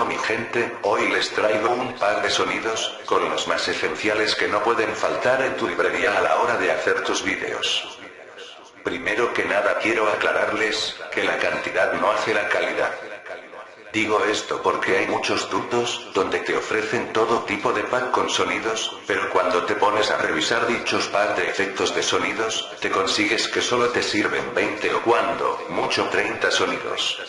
Bueno mi gente, hoy les traigo un par de sonidos, con los más esenciales que no pueden faltar en tu librería a la hora de hacer tus vídeos. Primero que nada quiero aclararles, que la cantidad no hace la calidad. Digo esto porque hay muchos tutos, donde te ofrecen todo tipo de pack con sonidos, pero cuando te pones a revisar dichos pack de efectos de sonidos, te consigues que solo te sirven 20 o cuando, mucho 30 sonidos.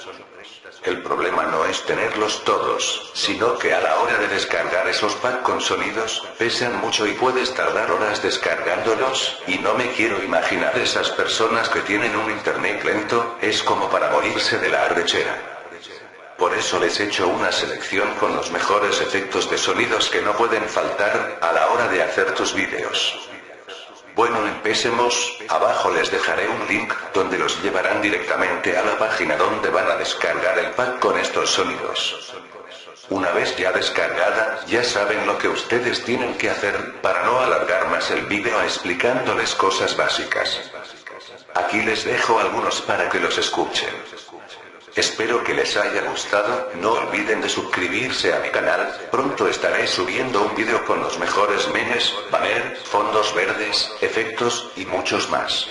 El problema no es tenerlos todos, sino que a la hora de descargar esos packs con sonidos, pesan mucho y puedes tardar horas descargándolos, y no me quiero imaginar esas personas que tienen un internet lento, es como para morirse de la arrechera. Por eso les he hecho una selección con los mejores efectos de sonidos que no pueden faltar, a la hora de hacer tus vídeos. Bueno, empecemos. Abajo les dejaré un link, donde los llevarán directamente a la página donde van a descargar el pack con estos sonidos. Una vez ya descargada, ya saben lo que ustedes tienen que hacer, para no alargar más el vídeo explicándoles cosas básicas. Aquí les dejo algunos para que los escuchen. Espero que les haya gustado, no olviden de suscribirse a mi canal, pronto estaré subiendo un vídeo con los mejores memes, banner, fondos verdes, efectos, y muchos más.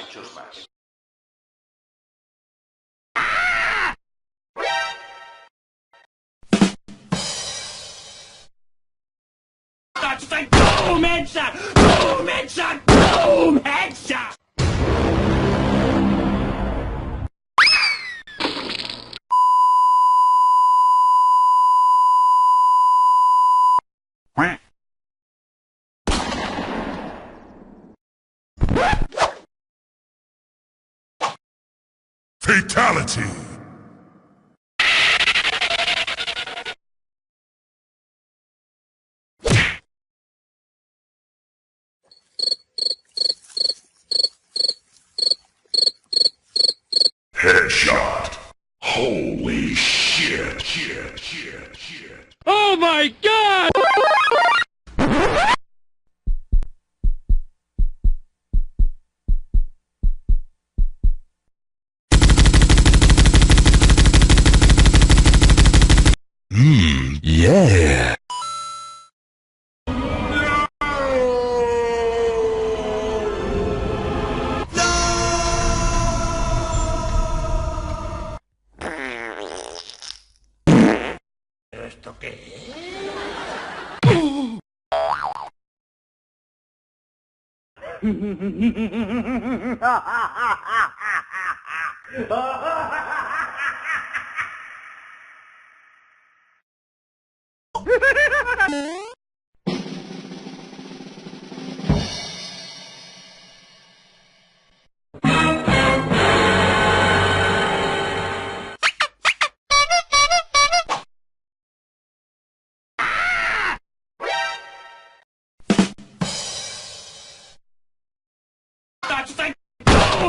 Boom, headshot! Boom, headshot! Boom, headshot! Fatality! Headshot! Holy shit! Oh my god! Yeah! ¿Esto qué es? Boom,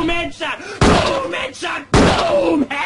headshot! Boom, headshot! Boom, headshot!